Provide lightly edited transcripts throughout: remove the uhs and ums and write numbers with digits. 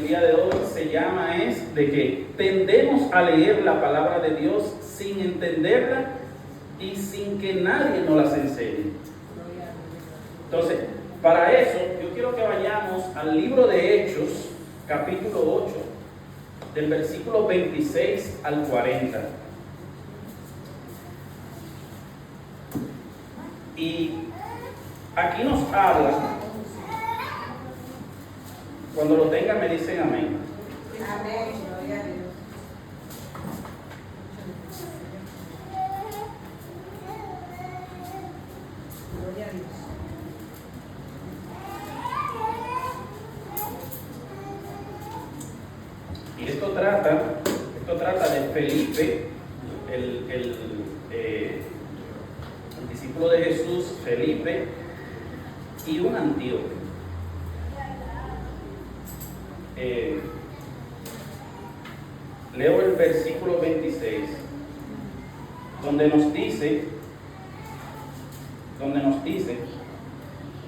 El día de hoy se llama es de que tendemos a leer la palabra de Dios sin entenderla y sin que nadie nos las enseñe. Entonces, para eso yo quiero que vayamos al libro de Hechos, capítulo 8, del versículo 26 al 40. Y aquí nos habla, cuando lo tengan me dicen amén. Amén, gloria a Dios. Gloria a Dios. Y esto trata de Felipe, el discípulo de Jesús, Felipe, y un antíope. Leo el versículo 26, donde nos dice,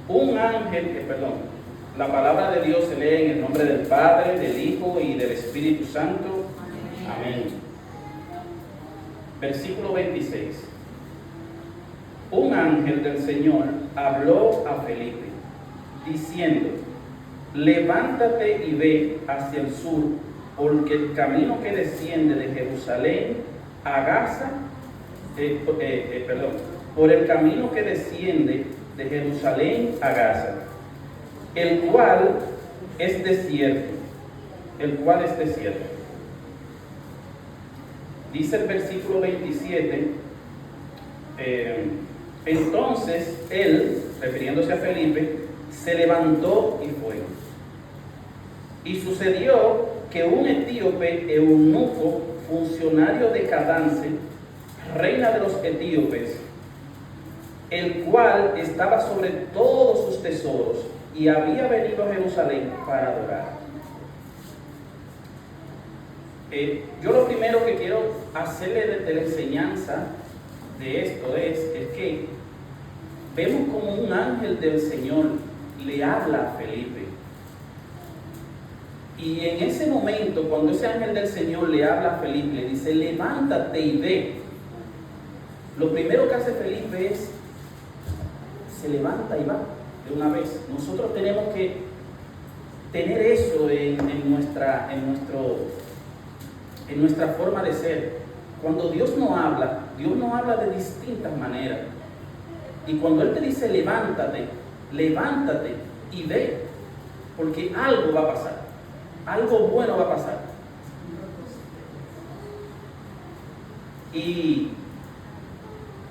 un ángel, la palabra de Dios se lee en el nombre del Padre, del Hijo y del Espíritu Santo. Amén. Versículo 26. Un ángel del Señor habló a Felipe, diciendo: levántate y ve hacia el sur, porque el camino que desciende de Jerusalén a Gaza, por el camino que desciende de Jerusalén a Gaza, el cual es desierto. Dice el versículo 27, entonces él, refiriéndose a Felipe, se levantó y fue. Y sucedió que un etíope eunuco, funcionario de Cadance, reina de los etíopes, el cual estaba sobre todos sus tesoros y había venido a Jerusalén para adorar. Yo lo primero que quiero hacerle de la enseñanza de esto es que vemos como un ángel del Señor le habla a Felipe. Y en ese momento, cuando ese ángel del Señor le habla a Felipe, le dice: levántate y ve. Lo primero que hace Felipe es, se levanta y va de una vez. Nosotros tenemos que tener eso en nuestra forma de ser. Cuando Dios nos habla de distintas maneras. Y cuando Él te dice levántate y ve, porque algo va a pasar. Algo bueno va a pasar. Y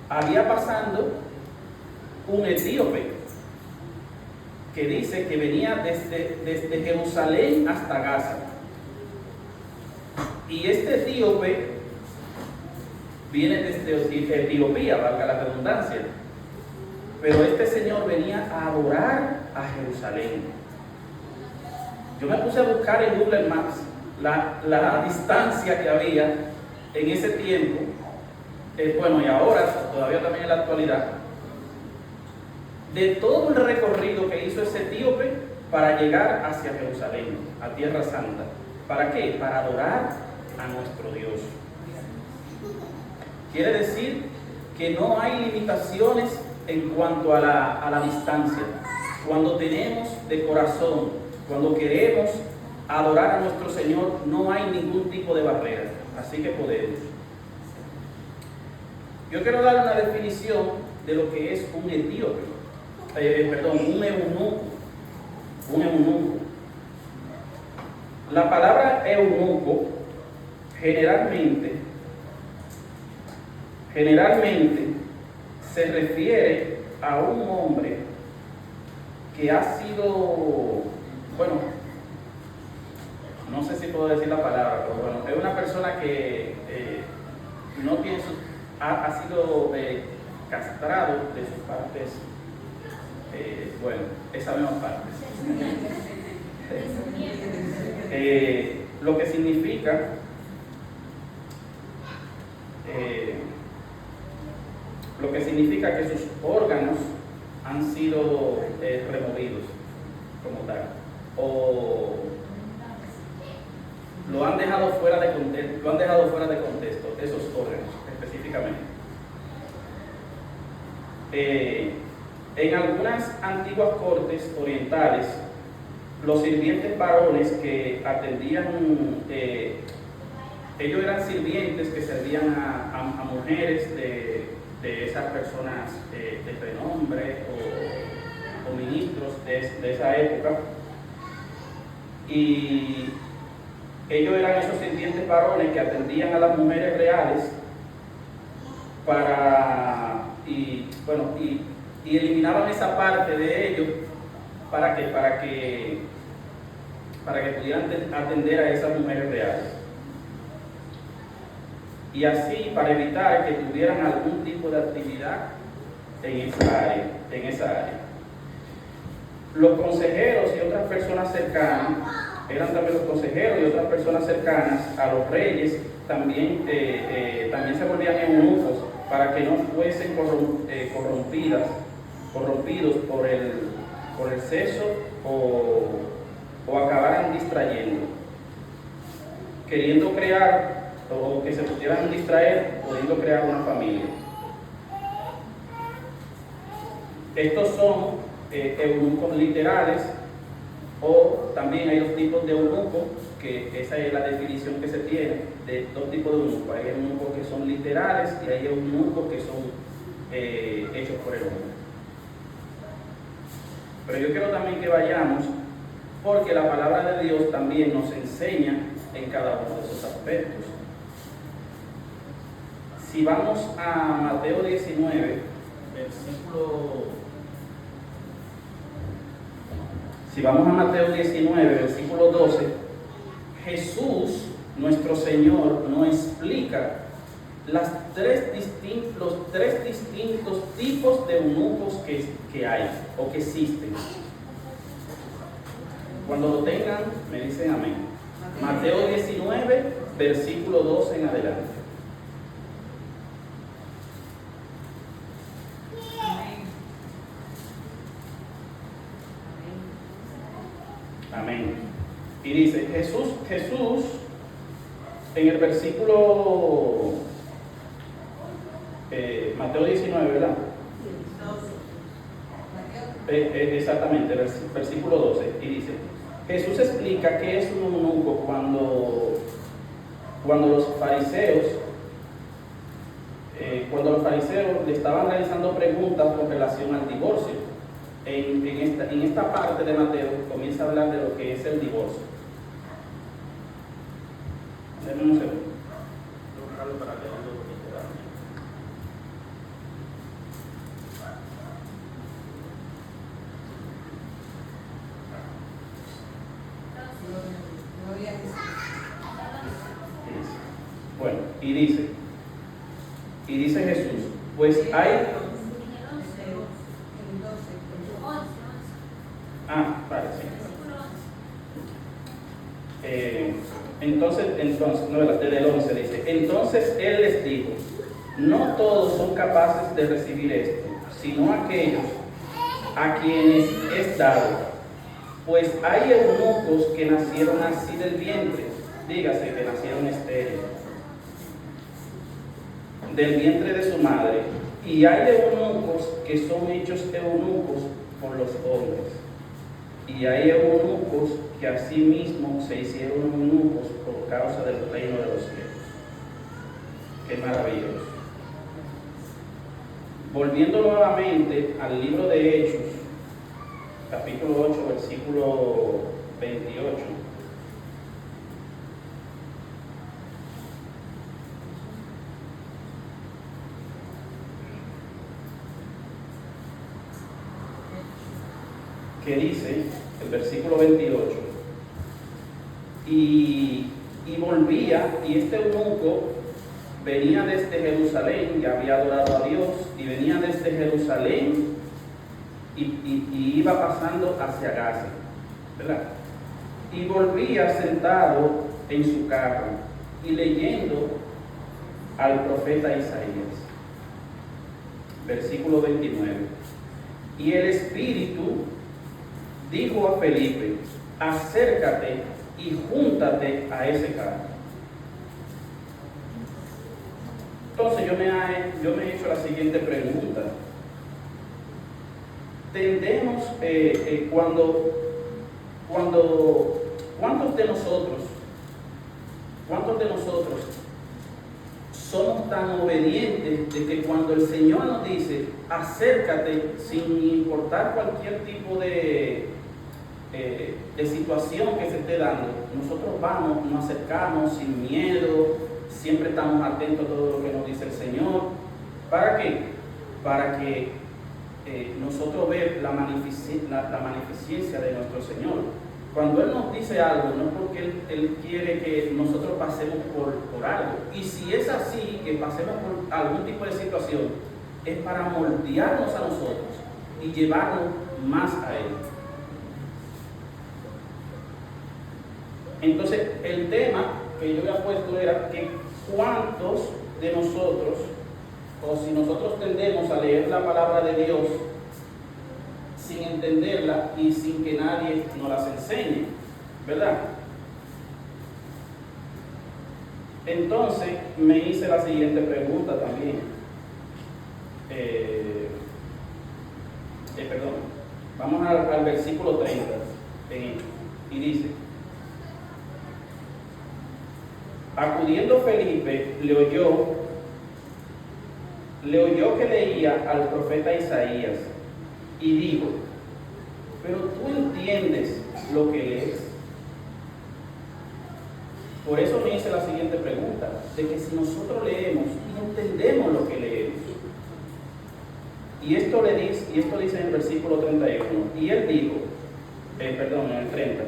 había pasando un etíope que dice que venía desde Jerusalén hasta Gaza. Y este etíope viene desde Etiopía, valga la redundancia. Pero este señor venía a adorar a Jerusalén. Yo me puse a buscar en Google Maps la distancia que había en ese tiempo, y ahora, todavía también en la actualidad, de todo el recorrido que hizo ese etíope para llegar hacia Jerusalén, a Tierra Santa. ¿Para qué? Para adorar a nuestro Dios. Quiere decir que no hay limitaciones en cuanto a la distancia. Cuando tenemos de corazón, cuando queremos adorar a nuestro Señor, no hay ningún tipo de barrera. Así que podemos. Yo quiero dar una definición de lo que es un etíope. Un eunuco. La palabra eunuco generalmente se refiere a un hombre que ha sido, no sé si puedo decir la palabra, pero es una persona que no tiene ha sido castrado de sus partes, esas mismas partes. Lo que significa que sus órganos han sido removidos como tal, o lo han dejado fuera de contexto, esos órganos específicamente. En algunas antiguas cortes orientales, los sirvientes varones que atendían, ellos eran sirvientes que servían a mujeres de esas personas de renombre o ministros de esa época, y ellos eran esos sirvientes varones que atendían a las mujeres reales y eliminaban esa parte de ellos para que pudieran atender a esas mujeres reales, y así para evitar que tuvieran algún tipo de actividad en esa área. Los consejeros y otras personas cercanas, eran también los consejeros y otras personas cercanas a los reyes, también se volvían eunucos para que no fuesen corrompidos por el sexo o acabaran distrayendo, queriendo crear, o que se pudieran distraer, pudiendo crear una familia. Estos son eunucos literales, o también hay dos tipos de eunucos, que esa es la definición que se tiene de dos tipos de eunucos. Hay eunucos que son literales y hay eunucos que son hechos por el hombre. Pero yo quiero también que vayamos, porque la palabra de Dios también nos enseña en cada uno de esos aspectos. Si vamos a Mateo 19, versículo 12, Jesús, nuestro Señor, nos explica los tres distintos tipos de eunucos que hay o que existen. Cuando lo tengan, me dicen amén. Mateo 19, versículo 12 en adelante. Amén. Y dice, Jesús, en el versículo Mateo 19, ¿verdad? Exactamente, versículo 12, y dice, Jesús explica qué es un eunuco cuando los fariseos le estaban realizando preguntas con relación al divorcio. En esta parte de Mateo comienza a hablar de lo que es el divorcio. Denme un segundo. Voy a buscarlo para leerlo literalmente. Gloria a Jesús. Bueno, y dice Jesús, pues hay... Vale, sí. Entonces, no, desde el 11 dice, entonces Él les dijo, no todos son capaces de recibir esto, sino aquellos a quienes es dado. Pues hay eunucos que nacieron así del vientre, dígase que nacieron estériles, del vientre de su madre, y hay eunucos que son hechos eunucos por los hombres, y hay eunucos que asimismo se hicieron eunucos por causa del reino de los cielos. Qué maravilloso. Volviendo nuevamente al libro de Hechos, capítulo 8, versículo 28. Que dice, el versículo 28, y volvía, y este eunuco venía desde Jerusalén, y había adorado a Dios, y venía desde Jerusalén, y iba pasando hacia Gaza, ¿verdad? Y volvía sentado en su carro, y leyendo al profeta Isaías. Versículo 29. Y el Espíritu dijo a Felipe, acércate y júntate a ese cargo. Entonces yo me he hecho la siguiente pregunta. Tendemos, ¿cuántos de nosotros somos tan obedientes de que cuando el Señor nos dice, acércate sin importar cualquier tipo de situación que se esté dando, nosotros vamos, nos acercamos sin miedo, siempre estamos atentos a todo lo que nos dice el Señor? ¿Para qué? Para que nosotros veamos la magnificencia de nuestro Señor. Cuando Él nos dice algo, no es porque Él quiere que nosotros pasemos por algo. Y si es así, que pasemos por algún tipo de situación, es para moldearnos a nosotros y llevarnos más a Él. Entonces, el tema que yo había puesto era que cuántos de nosotros, o si nosotros tendemos a leer la palabra de Dios sin entenderla y sin que nadie nos las enseñe, ¿verdad? Entonces me hice la siguiente pregunta también. Vamos al versículo 30 y dice: acudiendo Felipe, le oyó que leía al profeta Isaías y dijo: ¿pero tú entiendes lo que lees? Por eso me hice la siguiente pregunta, de que si nosotros leemos y entendemos lo que leemos. Y esto dice en el versículo 31, y él dijo, en el 30,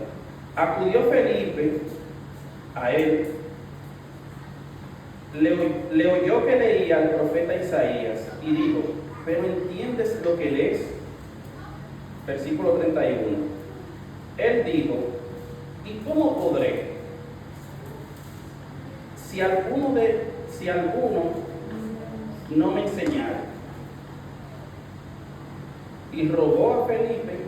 acudió Felipe a él, le oyó que leía al profeta Isaías y dijo: ¿pero entiendes lo que lees? Versículo 31. Él dijo: ¿y cómo podré? Si alguno no me enseñara. Y rogó a Felipe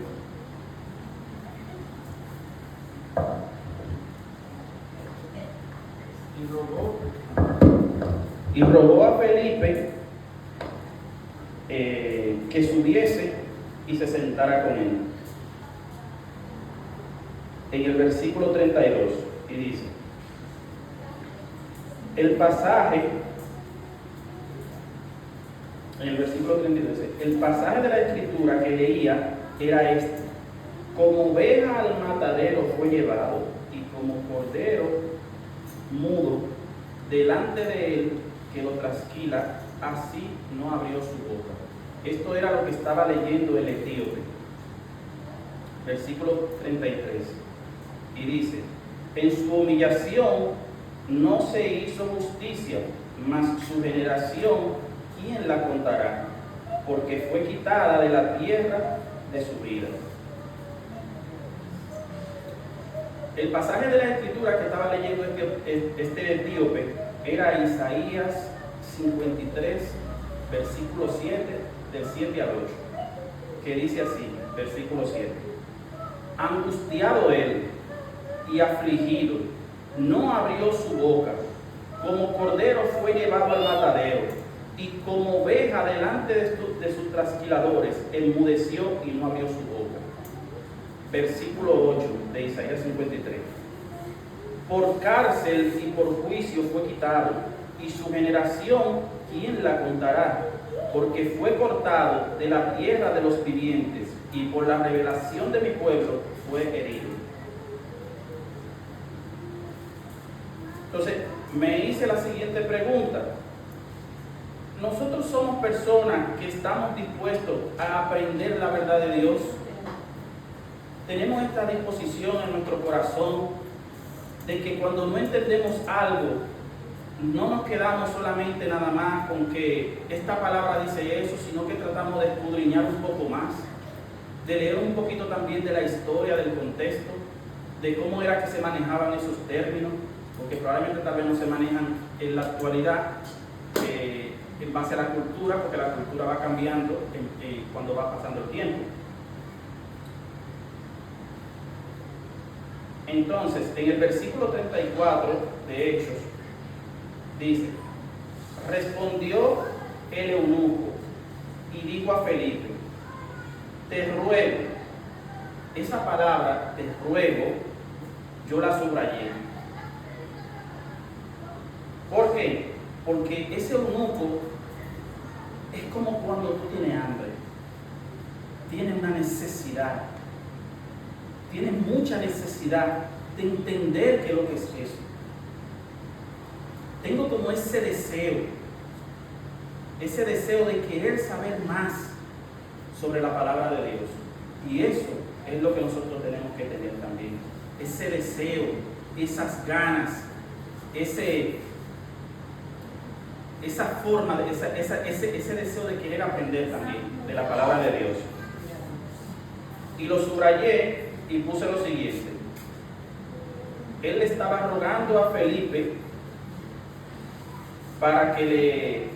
que subiese y se sentara con él. En el versículo 32, y dice, el pasaje de la escritura que leía era este: como oveja al matadero fue llevado, y como cordero mudo delante de él que lo trasquila, así no abrió su boca. Esto era lo que estaba leyendo el etíope. Versículo 33. Y dice: en su humillación no se hizo justicia, mas su generación, ¿quién la contará? Porque fue quitada de la tierra de su vida. El pasaje de la escritura que estaba leyendo este etíope era Isaías 53, versículo 7, del 7 al 8, que dice así, versículo 7: angustiado él y afligido, no abrió su boca, como cordero fue llevado al matadero, y como oveja delante de sus trasquiladores, enmudeció y no abrió su boca. Versículo 8 de Isaías 53: por cárcel y por juicio fue quitado, y su generación, ¿quién la contará? Porque fue cortado de la tierra de los vivientes, y por la revelación de mi pueblo fue herido. Entonces, me hice la siguiente pregunta. ¿Nosotros somos personas que estamos dispuestos a aprender la verdad de Dios? ¿Tenemos esta disposición en nuestro corazón de que cuando no entendemos algo, no nos quedamos solamente nada más con que esta palabra dice eso, sino que tratamos de escudriñar un poco más, de leer un poquito también de la historia, del contexto, de cómo era que se manejaban esos términos? Porque probablemente tal vez no se manejan en la actualidad en base a la cultura, porque la cultura va cambiando cuando va pasando el tiempo. Entonces, en el versículo 34 de Hechos, dice, respondió el eunuco y dijo a Felipe, te ruego, esa palabra, te ruego, yo la subrayé. ¿Por qué? Porque ese eunuco es como cuando tú tienes hambre, tienes una necesidad, tienes mucha necesidad de entender qué es lo que es eso. Tengo como ese deseo de querer saber más sobre la palabra de Dios. Y eso es lo que nosotros tenemos que tener también. Ese deseo, esas ganas, esa forma, ese deseo de querer aprender también de la palabra de Dios. Y lo subrayé y puse lo siguiente. Él le estaba rogando a Felipe para que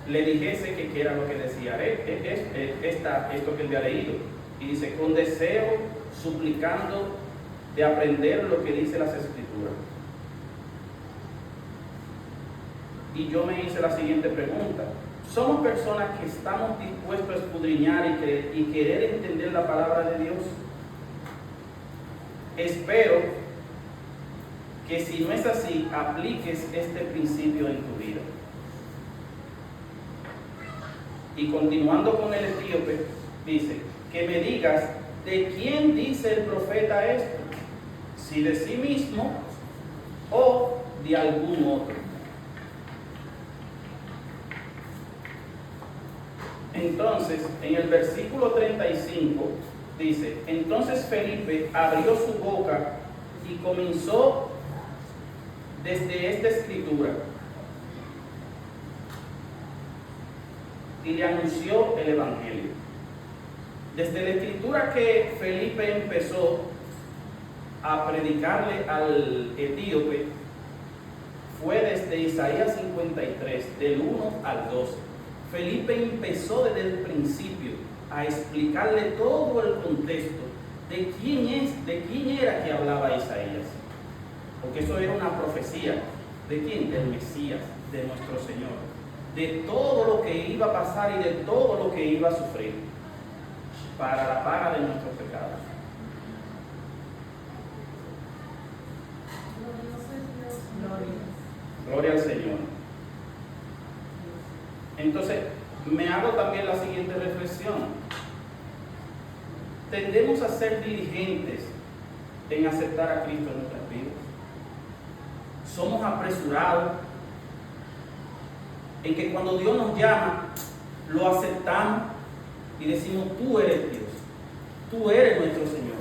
le dijese que qué era lo que decía esto que él había leído. Y dice, con deseo, suplicando de aprender lo que dice las Escrituras. Y yo me hice la siguiente pregunta. ¿Somos personas que estamos dispuestos a escudriñar y querer entender la palabra de Dios? Espero que si no es así, apliques este principio en tu vida. Y continuando con el etíope, dice, que me digas, ¿de quién dice el profeta esto? ¿Si de sí mismo o de algún otro? Entonces, en el versículo 35 dice, entonces Felipe abrió su boca y comenzó desde esta escritura y le anunció el evangelio. Desde la escritura que Felipe empezó a predicarle al etíope fue desde Isaías 53, del 1 al 12. Felipe empezó desde el principio a explicarle todo el contexto de quién era que hablaba Isaías. Porque eso era una profecía. ¿De quién? Del Mesías, de nuestro Señor. De todo lo que iba a pasar y de todo lo que iba a sufrir para la paga de nuestros pecados. Gloria al Señor. Entonces, me hago también la siguiente reflexión. Tendemos a ser diligentes en aceptar a Cristo en nuestras vidas. Somos apresurados en que cuando Dios nos llama, lo aceptamos y decimos, tú eres Dios, tú eres nuestro Señor,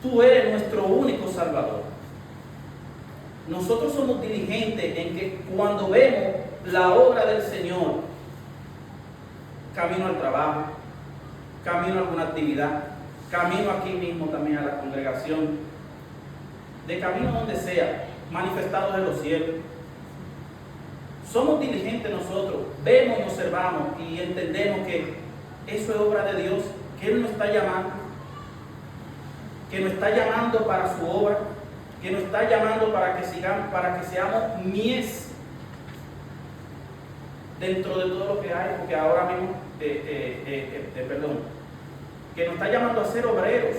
tú eres nuestro único Salvador. Nosotros somos diligentes en que cuando vemos la obra del Señor, camino al trabajo, camino a alguna actividad, camino aquí mismo también a la congregación, de camino donde sea, manifestados en los cielos. Somos diligentes nosotros, vemos y observamos y entendemos que eso es obra de Dios, que Él nos está llamando, que nos está llamando para su obra, que nos está llamando para que seamos mies dentro de todo lo que hay, porque ahora mismo, que nos está llamando a ser obreros,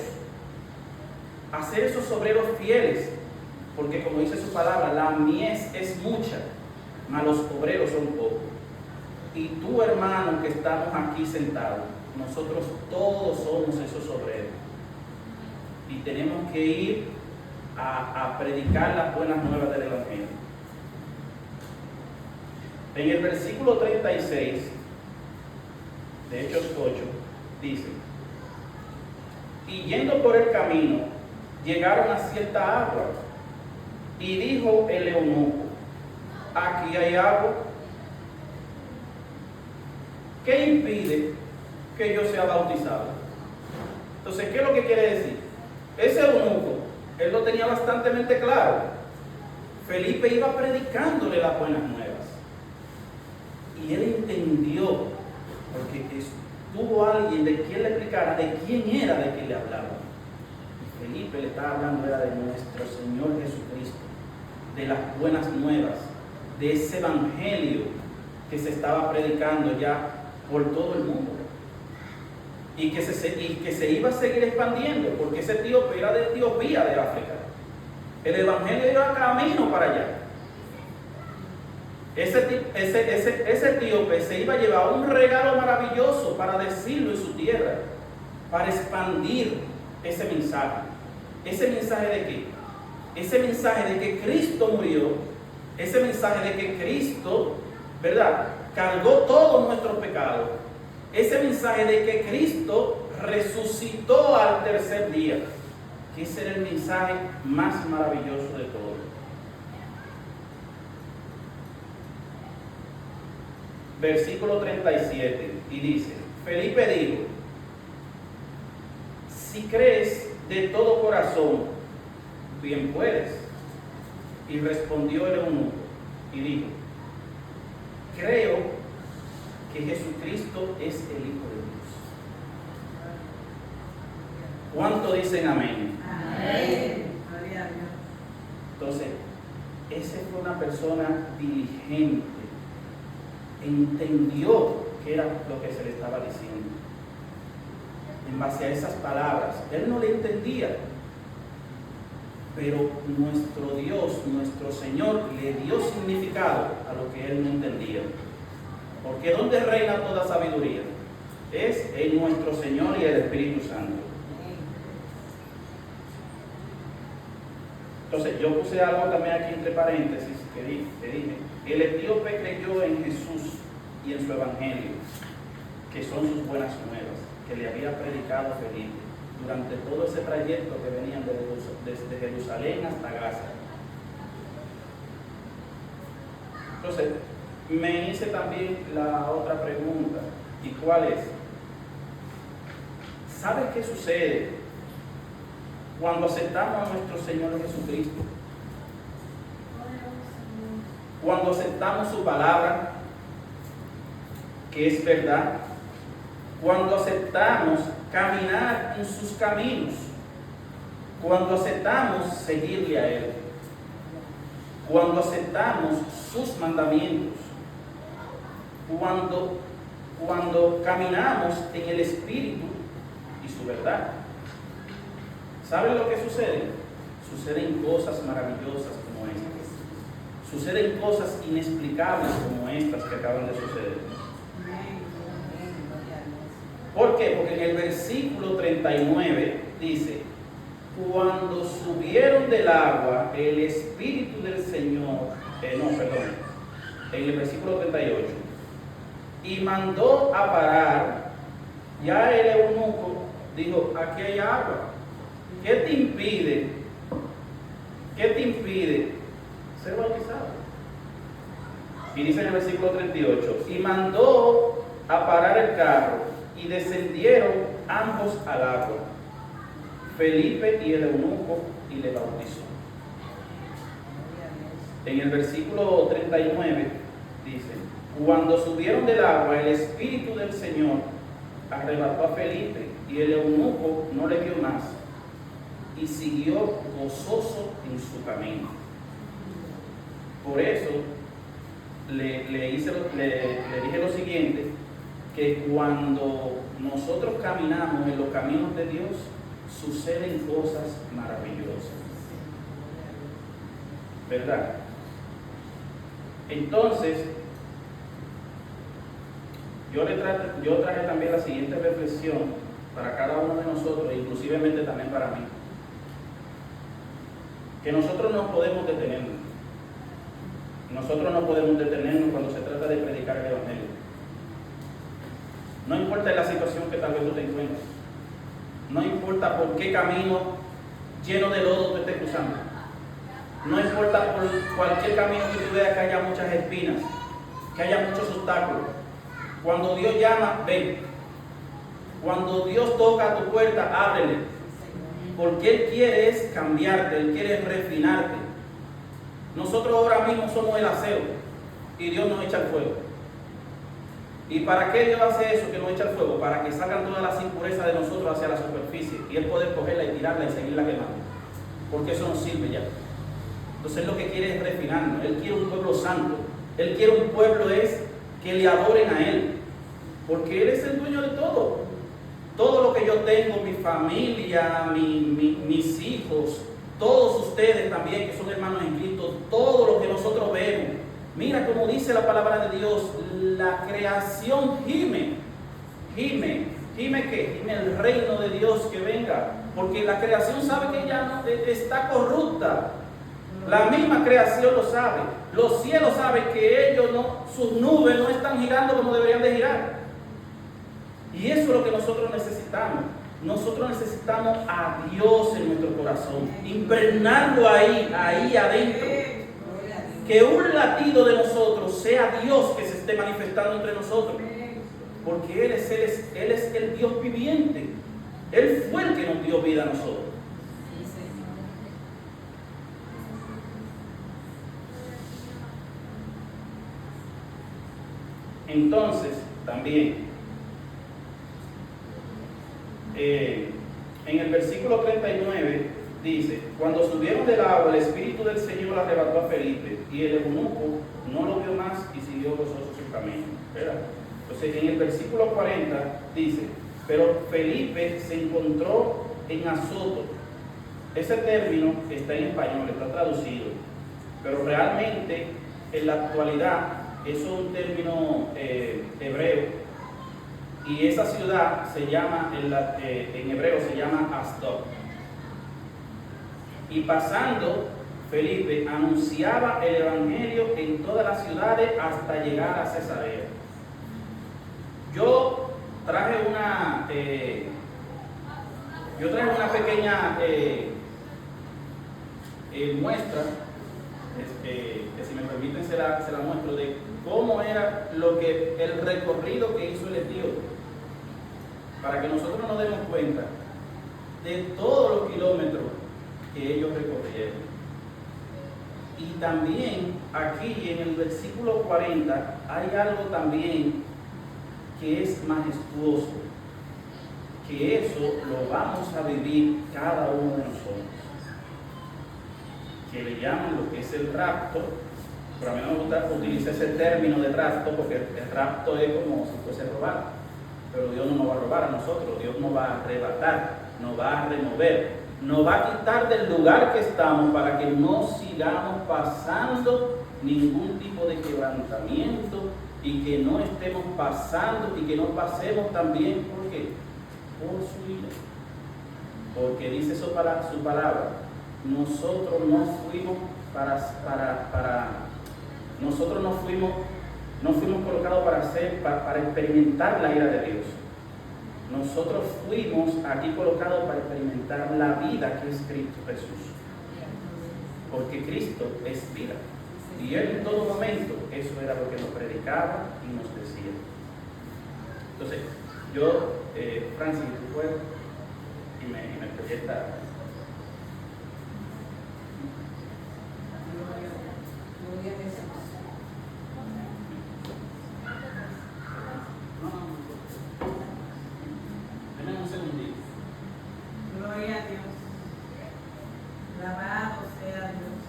a ser esos obreros fieles, porque como dice su palabra, la mies es mucha, mas los obreros son pocos. Y tú, hermano, que estamos aquí sentados, nosotros todos somos esos obreros. Y tenemos que ir a predicar las buenas nuevas del Evangelio. En el versículo 36 de Hechos 8 dice, y yendo por el camino, llegaron a cierta agua, y dijo el eunuco, aquí hay agua, ¿qué impide que yo sea bautizado? Entonces, ¿qué es lo que quiere decir? Ese eunuco, él lo tenía bastante claro. Felipe iba predicándole las buenas nuevas. Y él entendió, porque tuvo alguien de quien le explicara de quién era de quien le hablaba. Felipe le estaba hablando era de nuestro Señor Jesucristo, de las buenas nuevas, de ese evangelio que se estaba predicando ya por todo el mundo y que se iba a seguir expandiendo, porque ese etíope era de Etiopía, de África. El evangelio iba camino para allá. Ese etíope se iba a llevar un regalo maravilloso para decirlo en su tierra, para expandir ese mensaje. ¿Ese mensaje de qué? Ese mensaje de que Cristo murió, ese mensaje de que Cristo, ¿verdad?, cargó todos nuestros pecados. Ese mensaje de que Cristo resucitó al tercer día, que ese era el mensaje más maravilloso de todos. Versículo 37, y dice: Felipe dijo: si crees de todo corazón, bien puedes. Y respondió el eunuco y dijo: creo que Jesucristo es el Hijo de Dios. ¿Cuánto dicen amén? Amén. Entonces, esa fue una persona diligente, entendió qué era lo que se le estaba diciendo. En base a esas palabras, él no le entendía, pero nuestro Dios, nuestro Señor, le dio significado a lo que él no entendía. Porque ¿dónde reina toda sabiduría? Es en nuestro Señor y el Espíritu Santo. Entonces, yo puse algo también aquí entre paréntesis que dije: el etíope creyó en Jesús y en su evangelio, que son sus buenas nuevas, que le había predicado Felipe durante todo ese trayecto que venían desde Jerusalén hasta Gaza. Entonces, me hice también la otra pregunta, ¿y cuál es? ¿Sabes qué sucede cuando aceptamos a nuestro Señor Jesucristo? Cuando aceptamos su palabra, que es verdad. Cuando aceptamos caminar en sus caminos. Cuando aceptamos seguirle a Él. Cuando aceptamos sus mandamientos. Cuando caminamos en el Espíritu y su verdad. ¿Saben lo que sucede? Suceden cosas maravillosas como estas. Suceden cosas inexplicables como estas que acaban de suceder. ¿Por qué? Porque en el versículo 39 dice: cuando subieron del agua, el Espíritu del Señor, en el versículo 38, y mandó a parar, ya el eunuco dijo: aquí hay agua. ¿Qué te impide ser bautizado? Y dice en el versículo 38, y mandó a parar el carro, y descendieron ambos al agua, Felipe y el eunuco, y le bautizó. En el versículo 39 dice: cuando subieron del agua, el Espíritu del Señor arrebató a Felipe, y el eunuco no le vio más, y siguió gozoso en su camino. Por eso le dije lo siguiente, que cuando nosotros caminamos en los caminos de Dios, suceden cosas maravillosas, ¿verdad? Entonces, yo traje también la siguiente reflexión para cada uno de nosotros, inclusivemente también para mí, que nosotros no podemos detenernos. Nosotros no podemos detenernos cuando se trata de predicar el Evangelio. No importa la situación que tal vez tú te encuentres. No importa por qué camino lleno de lodo tú estés cruzando. No importa por cualquier camino que tú veas que haya muchas espinas, que haya muchos obstáculos. Cuando Dios llama, ven. Cuando Dios toca a tu puerta, ábrele. Porque Él quiere es cambiarte, Él quiere refinarte. Nosotros ahora mismo somos el aseo y Dios nos echa el fuego. ¿Y para qué Dios hace eso, que nos echa el fuego? Para que salgan todas las impurezas de nosotros hacia la superficie y Él poder cogerla y tirarla y seguirla quemando. Porque eso no sirve ya. Entonces Él lo que quiere es refinarnos. Él quiere un pueblo santo. Él quiere un pueblo que le adoren a Él. Porque Él es el dueño de todo. Todo lo que yo tengo, mi familia, mis hijos, todos ustedes también que son hermanos en Cristo, todo lo que nosotros vemos. Mira cómo dice la palabra de Dios, la creación gime. ¿Gime qué? Gime el reino de Dios que venga. Porque la creación sabe que ya no, está corrupta. La misma creación lo sabe. Los cielos saben que ellos sus nubes no están girando como deberían de girar. Y eso es lo que nosotros necesitamos. Nosotros necesitamos a Dios en nuestro corazón, impregnarlo ahí adentro. Que un latido de nosotros sea Dios que se esté manifestando entre nosotros. Porque Él es el Dios viviente. Él fue el que nos dio vida a nosotros. Entonces, también, en el versículo 39 dice: cuando subieron del agua, el Espíritu del Señor arrebató a Felipe, y el eunuco no lo vio más y siguió gozoso su camino. ¿Verdad? Entonces, en el versículo 40 dice: pero Felipe se encontró en Azoto. Ese término está en español, está traducido, pero realmente en la actualidad eso es un término hebreo. Y esa ciudad se llama, en hebreo se llama Asdod. Y pasando, Felipe anunciaba el evangelio en todas las ciudades hasta llegar a Cesarea. Yo traje una pequeña muestra, que si me permiten se la muestro, de cómo era el recorrido que hizo el etíope, para que nosotros nos demos cuenta de todos los kilómetros que ellos recorrieron. Y también aquí en el versículo 40 hay algo también que es majestuoso, que eso lo vamos a vivir cada uno de nosotros, que le llaman lo que es el rapto. Pero a mí no me gusta utilizar ese término de rapto, porque el rapto es como si fuese robar. Pero Dios no nos va a robar a nosotros, Dios nos va a arrebatar, nos va a remover, nos va a quitar del lugar que estamos para que no sigamos pasando ningún tipo de quebrantamiento y que no estemos pasando y que no pasemos también, ¿por qué? Por su ira. Porque dice su palabra, nosotros no fuimos nosotros no fuimos colocados para experimentar la ira de Dios. Nosotros fuimos aquí colocados para experimentar la vida que es Cristo Jesús. Porque Cristo es vida. Y Él en todo momento, eso era lo que nos predicaba y nos decía. Entonces, yo, Francis, tú puedes y me proyecta. Denme un segundito. Gloria a Dios. Alabado sea Dios.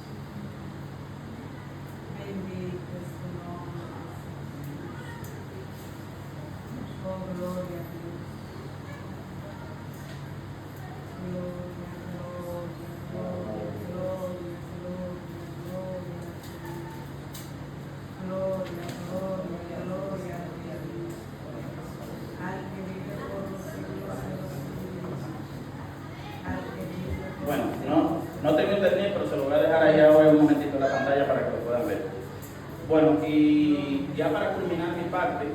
Bendito es tu nombre. Oh, gloria a Dios. Gloria, gloria, gloria, gloria, gloria, gloria, gloria, gloria a Dios. Al que vive por los siglos de los siglos. Al que vive por Bueno, los siglos. no tengo internet, pero se lo voy a dejar ahí ahora un momentito en la pantalla para que lo puedan ver. Bueno, y ya para culminar mi parte,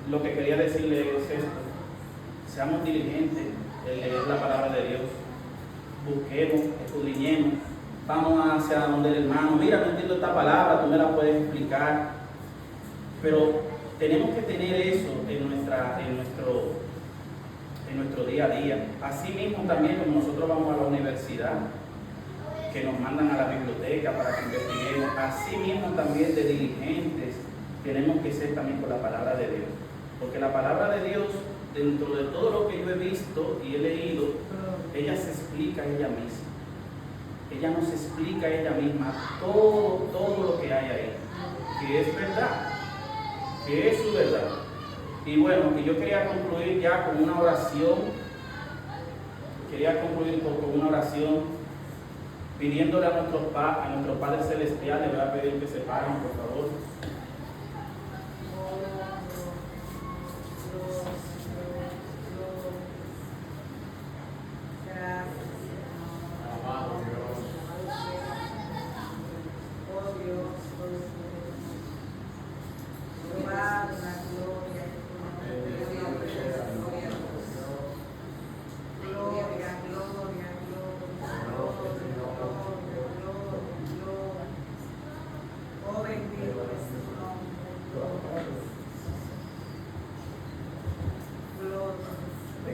lo que quería decirles es esto: seamos diligentes en leer la palabra de Dios, busquemos, escudriñemos, vamos hacia donde el hermano, mira, no entiendo esta palabra, tú me la puedes explicar, pero tenemos que tener eso en nuestro día a día. Así mismo también como nosotros vamos a la universidad, que nos mandan a la biblioteca para que investiguemos, así mismo también de diligentes tenemos que ser también con la palabra de Dios. Porque la palabra de Dios, dentro de todo lo que yo he visto y he leído, ella se explica a ella misma. Ella nos explica a ella misma todo lo que hay ahí, que es verdad, que es su verdad. Y bueno, que yo quería concluir ya con una oración, con una oración, pidiéndole a nuestro Padre Celestial. Le voy a pedir que se paren, por favor.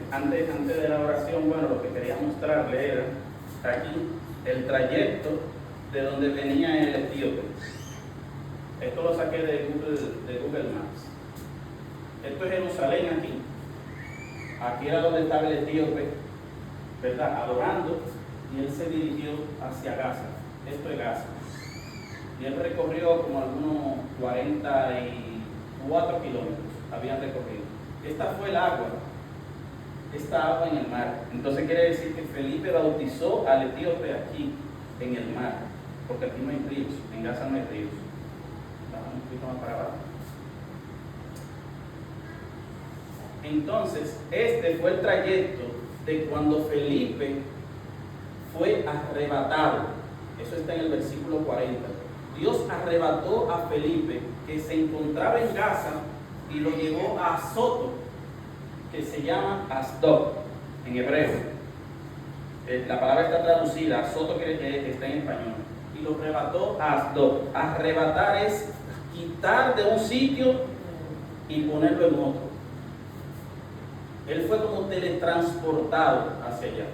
Antes de la oración, bueno, lo que quería mostrarle era aquí el trayecto de donde venía el etíope. Esto lo saqué de Google Maps. Esto es Jerusalén aquí. Aquí era donde estaba el etíope, ¿verdad? Adorando, y él se dirigió hacia Gaza. Esto es Gaza. Y él recorrió como algunos 44 kilómetros, había recorrido. Esta fue el agua. Esta agua en el mar. Entonces quiere decir que Felipe bautizó al etíope aquí, en el mar, porque aquí no hay ríos, en Gaza no hay ríos. Vamos un poquito más para abajo. Entonces, este fue el trayecto de cuando Felipe fue arrebatado. Eso está en el versículo 40. Dios arrebató a Felipe, que se encontraba en Gaza, y lo llevó a Azoto, que se llama Asdod en hebreo. La palabra está traducida, Azoto que está en español. Y lo arrebató a Asdod. Arrebatar es quitar de un sitio y ponerlo en otro. Él fue como teletransportado hacia allá.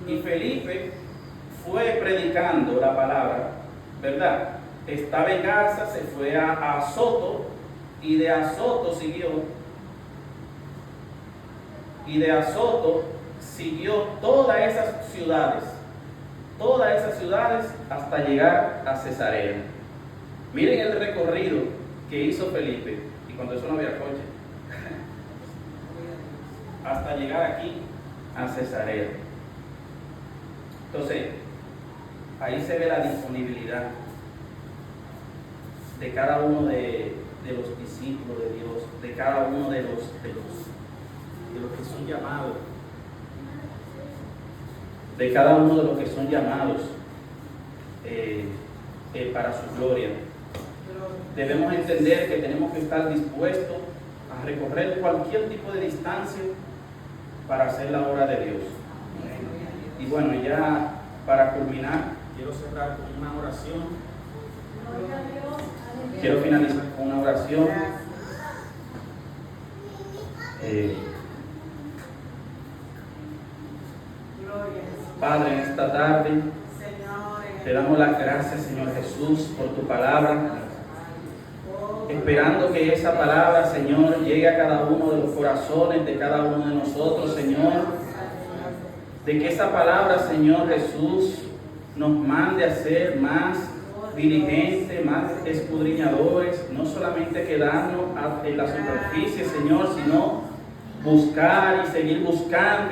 Y Felipe fue predicando la palabra, ¿verdad? Estaba en Gaza, se fue a Azoto, y de Azoto siguió todas esas ciudades hasta llegar a Cesarea. Miren el recorrido que hizo Felipe, y cuando eso no había coche, hasta llegar aquí a Cesarea. Entonces, ahí se ve la disponibilidad de cada uno de los discípulos de Dios, de cada uno de los que son llamados, de cada uno de los que son llamados para su gloria. Debemos entender que tenemos que estar dispuestos a recorrer cualquier tipo de distancia para hacer la obra de Dios. Y bueno, ya para culminar, quiero cerrar con una oración. Quiero finalizar con una oración. Padre, en esta tarde te damos las gracias, Señor Jesús, por tu palabra, esperando que esa palabra, Señor, llegue a cada uno de los corazones de cada uno de nosotros, Señor, de que esa palabra, Señor Jesús, nos mande a ser más diligentes, más escudriñadores, no solamente quedarnos en la superficie, Señor, sino buscar y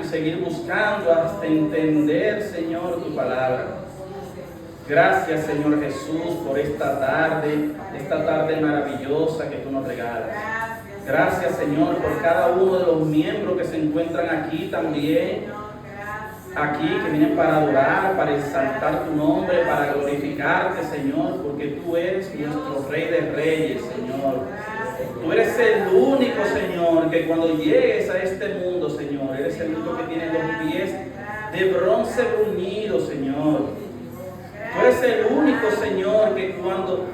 seguir buscando hasta entender, Señor, tu palabra. Gracias, Señor Jesús, por esta tarde maravillosa que tú nos regalas. Gracias, Señor, por cada uno de los miembros que se encuentran aquí también, que vienen para adorar, para exaltar tu nombre, para glorificarte, Señor, porque tú eres nuestro Rey de Reyes, Señor. Tú eres el único, Señor, que cuando llegues a este mundo, Señor, eres el único que tiene los pies de bronce bruñido, Señor. Tú eres el único, Señor, que cuando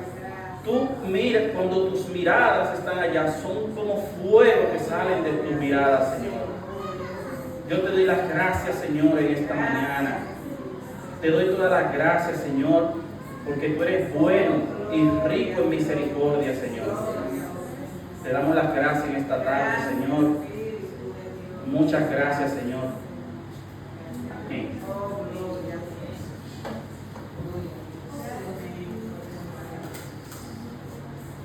tus miradas están allá, son como fuego que salen de tus miradas, Señor. Yo te doy las gracias, Señor, en esta mañana. Te doy todas las gracias, Señor, porque tú eres bueno y rico en misericordia, Señor. Te damos las gracias en esta tarde, Señor. Muchas gracias, Señor. Amén.